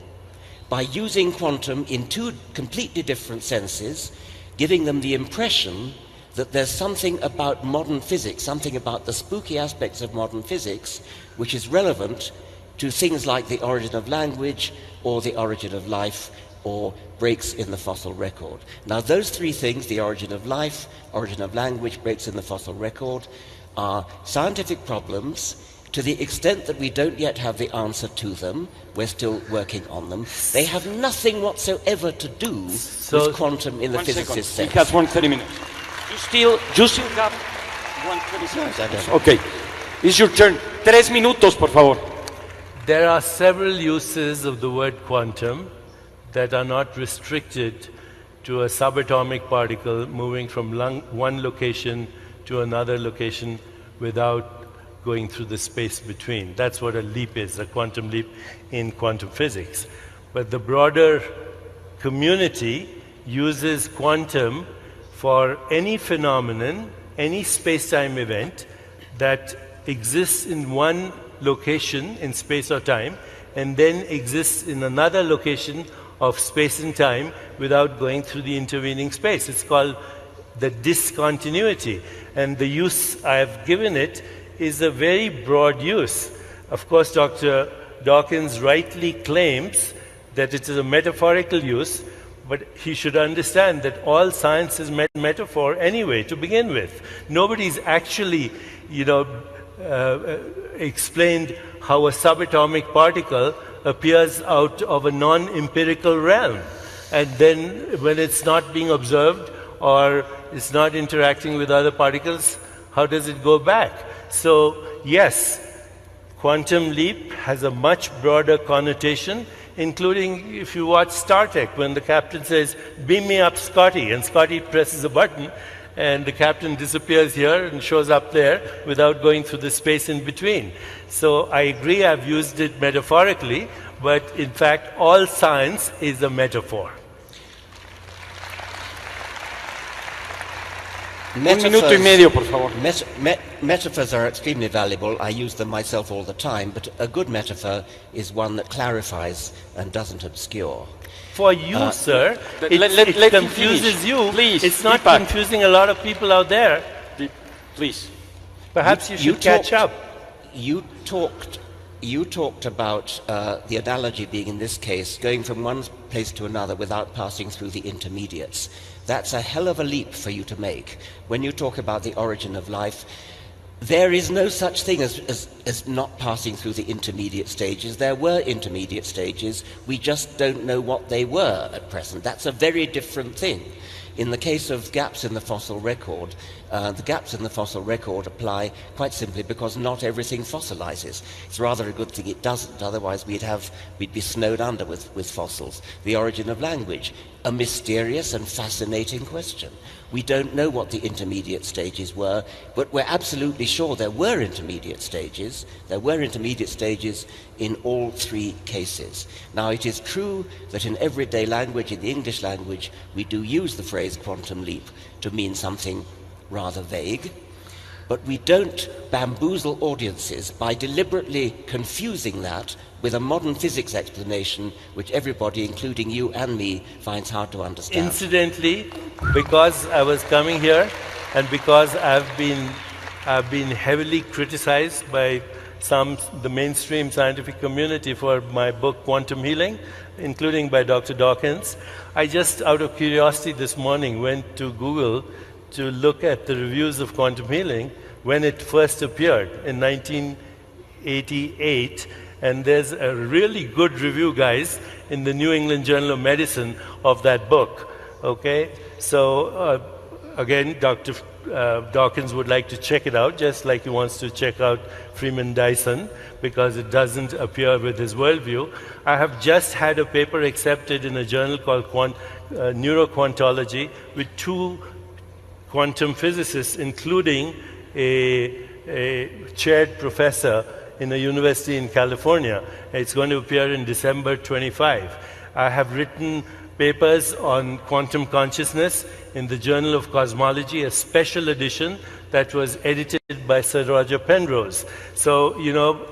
by using quantum in two completely different senses, giving them the impression that there's something about modern physics, something about the spooky aspects of modern physics, which is relevant to things like the origin of language or the origin of life or breaks in the fossil record. Now those three things, the origin of life, origin of language, breaks in the fossil record, are scientific problems. To the extent that we don't yet have the answer to them, we're still working on them. They have nothing whatsoever to do with quantum in the physicist's sense. He has 130 minutes. You still have 130 seconds. I don't know. Okay, it's your turn. 3 minutos, por favor. There are several uses of the word quantum that are not restricted to a subatomic particle moving from one location to another location without going through the space between. That's what a leap is, a quantum leap in quantum physics. But the broader community uses quantum for any phenomenon, any space-time event that exists in one location in space or time and then exists in another location of space and time without going through the intervening space. It's called the discontinuity. And the use I have given it is a very broad use. Of course, Dr. Dawkins rightly claims that it is a metaphorical use, but he should understand that all science is metaphor anyway, to begin with. Nobody's actually, explained how a subatomic particle appears out of a non-empirical realm. And then when it's not being observed or it's not interacting with other particles, how does it go back? So yes, quantum leap has a much broader connotation, including if you watch Star Trek, when the captain says, "Beam me up, Scotty," and Scotty presses a button, and the captain disappears here and shows up there without going through the space in between. So I agree, I've used it metaphorically, but in fact, all science is a metaphor. Metaphors are extremely valuable. I use them myself all the time, but a good metaphor is one that clarifies and doesn't obscure. For you, sir, it confuses you. Please, it's not Deepak. confusing a lot of people out there. Please. Perhaps you should catch up. You talked about the analogy being, in this case, going from one place to another without passing through the intermediates. That's a hell of a leap for you to make. When you talk about the origin of life, there is no such thing as not passing through the intermediate stages. There were intermediate stages. We just don't know what they were at present. That's a very different thing. In the case of gaps in the fossil record, the gaps in the fossil record apply quite simply because not everything fossilizes. It's rather a good thing it doesn't, otherwise we'd be snowed under with fossils. The origin of language, a mysterious and fascinating question. We don't know what the intermediate stages were, but we're absolutely sure there were intermediate stages. There were intermediate stages in all three cases. Now, it is true that in everyday language, in the English language, we do use the phrase quantum leap to mean something rather vague, but we don't bamboozle audiences by deliberately confusing that with a modern physics explanation which everybody, including you and me, finds hard to understand. Incidentally, because I was coming here and because I've been heavily criticized by the mainstream scientific community for my book Quantum Healing, including by Dr. Dawkins, I just, out of curiosity this morning, went to Google to look at the reviews of Quantum Healing when it first appeared in 1988. And there's a really good review, guys, in the New England Journal of Medicine of that book. Okay? So, again, Dr. Dawkins would like to check it out, just like he wants to check out Freeman Dyson, because it doesn't appear with his worldview. I have just had a paper accepted in a journal called Neuroquantology with 2 quantum physicists, including a chaired professor in a university in California. It's going to appear in December 25. I have written papers on quantum consciousness in the Journal of Cosmology, a special edition that was edited by Sir Roger Penrose. So,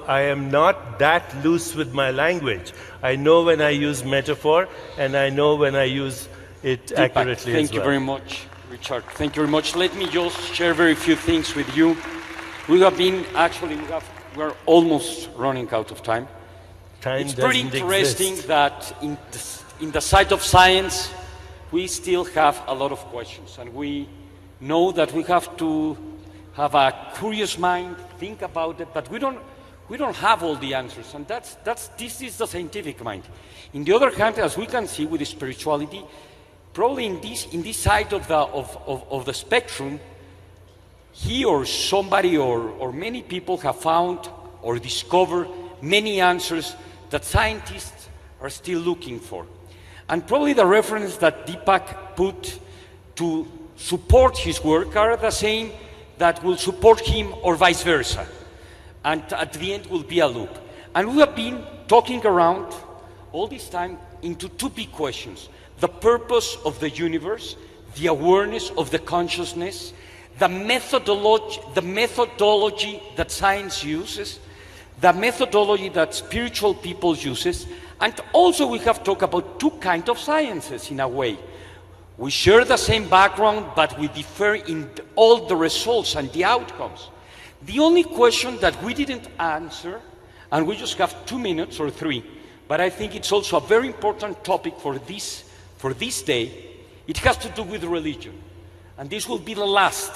I am not that loose with my language. I know when I use metaphor, and I know when I use it accurately as well. Thank you very much, Richard. Thank you very much. Let me just share very few things with you. We're almost running out of time. Time it's pretty doesn't interesting exist. that in in the side of science, we still have a lot of questions, and we know that we have to have a curious mind, think about it, but we don't have all the answers, and this is the scientific mind. In the other hand, as we can see with the spirituality, probably in this side of the spectrum, he or somebody or many people have found or discovered many answers that scientists are still looking for. And probably the reference that Deepak put to support his work are the same that will support him or vice versa. And at the end will be a loop. And we have been talking around all this time into two big questions: the purpose of the universe, the awareness of the consciousness, the methodology that science uses, the methodology that spiritual people uses, and also we have talked about two kinds of sciences in a way. We share the same background, but we differ in all the results and the outcomes. The only question that we didn't answer, and we just have 2 minutes or 3, but I think it's also a very important topic for this day, it has to do with religion. And this will be the last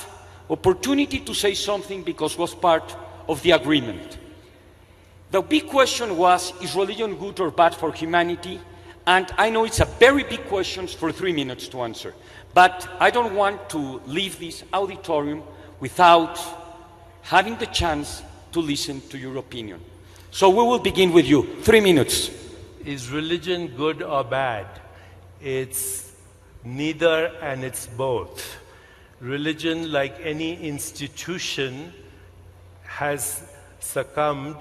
opportunity to say something because it was part of the agreement. The big question was, is religion good or bad for humanity? And I know it's a very big question for 3 minutes to answer, but I don't want to leave this auditorium without having the chance to listen to your opinion. So we will begin with you. 3 minutes. Is religion good or bad? It's neither and it's both. Religion, like any institution, has succumbed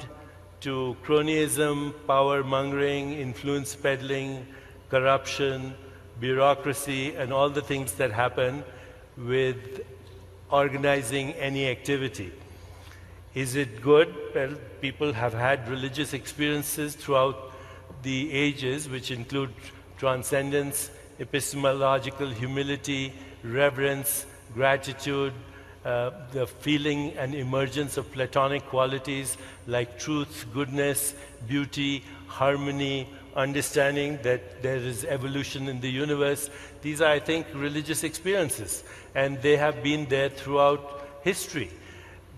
to cronyism, power-mongering, influence peddling, corruption, bureaucracy, and all the things that happen with organizing any activity. Is it good? Well, people have had religious experiences throughout the ages, which include transcendence, epistemological humility, reverence, gratitude, the feeling and emergence of Platonic qualities like truth, goodness, beauty, harmony, understanding that there is evolution in the universe. These are, I think, religious experiences, and they have been there throughout history.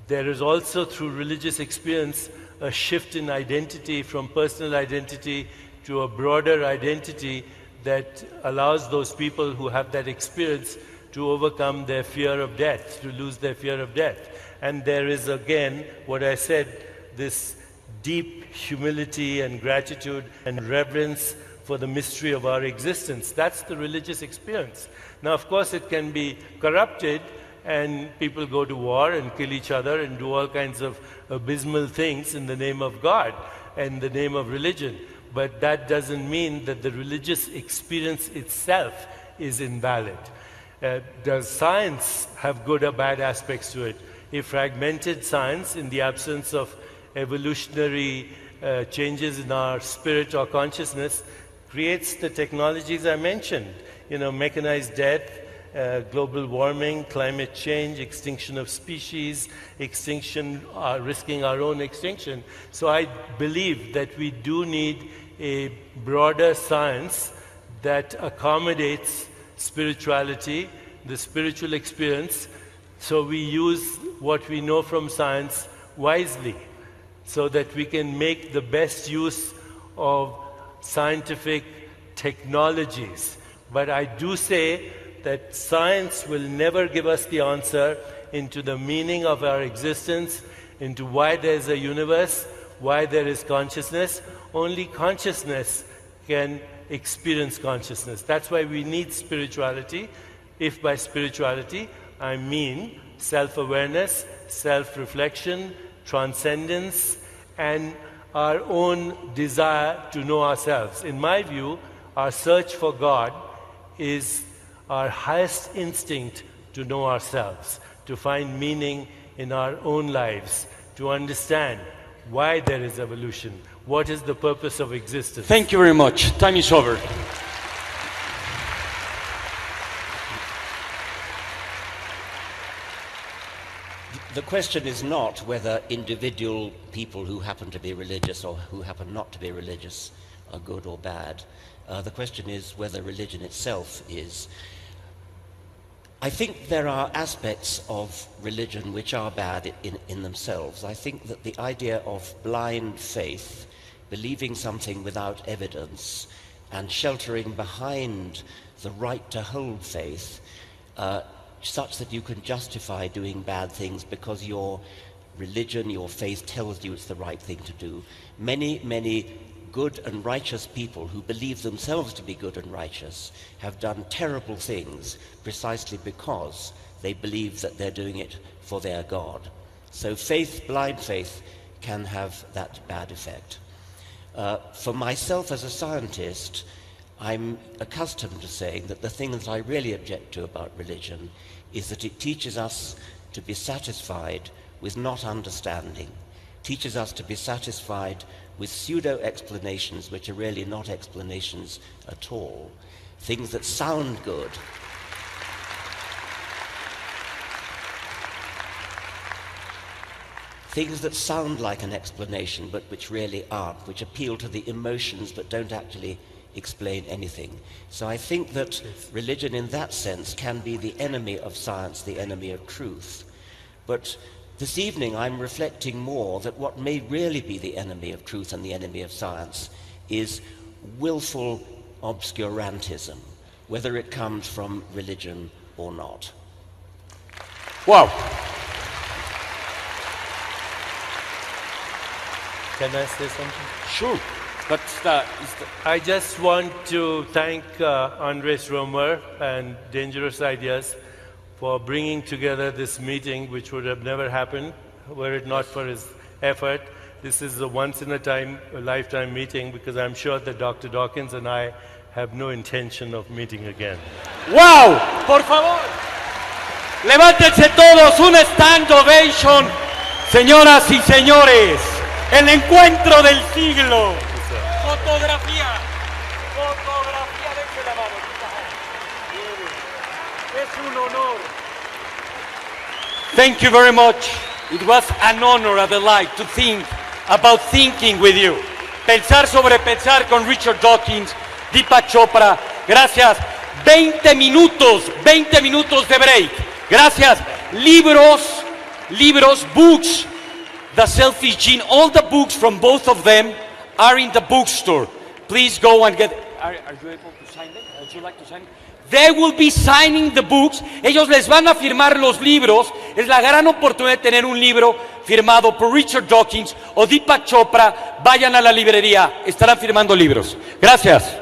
There is also, through religious experience, a shift in identity from personal identity to a broader identity that allows those people who have that experience to overcome their fear of death, to lose their fear of death. And there is, again, what I said, this deep humility and gratitude and reverence for the mystery of our existence. That's the religious experience. Now, of course, it can be corrupted, and people go to war and kill each other and do all kinds of abysmal things in the name of God and the name of religion. But that doesn't mean that the religious experience itself is invalid. Does science have good or bad aspects to it? A fragmented science, in the absence of evolutionary changes in our spirit or consciousness, creates the technologies I mentioned. Mechanized death, global warming, climate change, extinction of species, risking our own extinction. So I believe that we do need a broader science that accommodates spirituality, the spiritual experience, so we use what we know from science wisely, so that we can make the best use of scientific technologies. But I do say that science will never give us the answer into the meaning of our existence, into why there's a universe, why there is consciousness. Only consciousness can experience consciousness. That's why we need spirituality, if by spirituality I mean self-awareness, self-reflection, transcendence, and our own desire to know ourselves. In my view, our search for God is our highest instinct to know ourselves, to find meaning in our own lives, to understand why there is evolution, what is the purpose of existence. Thank you very much. Time is over. The question is not whether individual people who happen to be religious or who happen not to be religious are good or bad. The question is whether religion itself is. I think there are aspects of religion which are bad in themselves. I think that the idea of blind faith, believing something without evidence, and sheltering behind the right to hold faith, such that you can justify doing bad things because your religion, your faith tells you it's the right thing to do. Many, many good and righteous people who believe themselves to be good and righteous have done terrible things precisely because they believe that they're doing it for their God. So faith, blind faith, can have that bad effect. For myself as a scientist, I'm accustomed to saying that the thing that I really object to about religion is that it teaches us to be satisfied with not understanding, teaches us to be satisfied with pseudo-explanations which are really not explanations at all, things that sound good. Things that sound like an explanation but which really aren't, which appeal to the emotions but don't actually explain anything. So I think that religion in that sense can be the enemy of science, the enemy of truth. But this evening I'm reflecting more that what may really be the enemy of truth and the enemy of science is willful obscurantism, whether it comes from religion or not. Wow. Can I say something? Sure. I just want to thank Andres Romer and Dangerous Ideas for bringing together this meeting, which would have never happened were it not for his effort. This is a once-in-a-lifetime meeting because I'm sure that Dr. Dawkins and I have no intention of meeting again. ¡Wow! Por favor, levántense todos, un stand ovation. Señoras y señores, el encuentro del siglo. Fotografía. Fotografía, dense la mano. Es un honor. Thank you very much. It was an honor, a delight to think about thinking with you. Pensar sobre pensar con Richard Dawkins, Deepak Chopra. Gracias. 20 minutos de break. Gracias. Libros, books, The Selfish Gene, all the books from both of them are in the bookstore. Please go and get. Are you able to sign them? Would you like to sign them? They will be signing the books. Ellos les van a firmar los libros. Es la gran oportunidad de tener un libro firmado por Richard Dawkins o Deepak Chopra. Vayan a la librería. Estarán firmando libros. Gracias.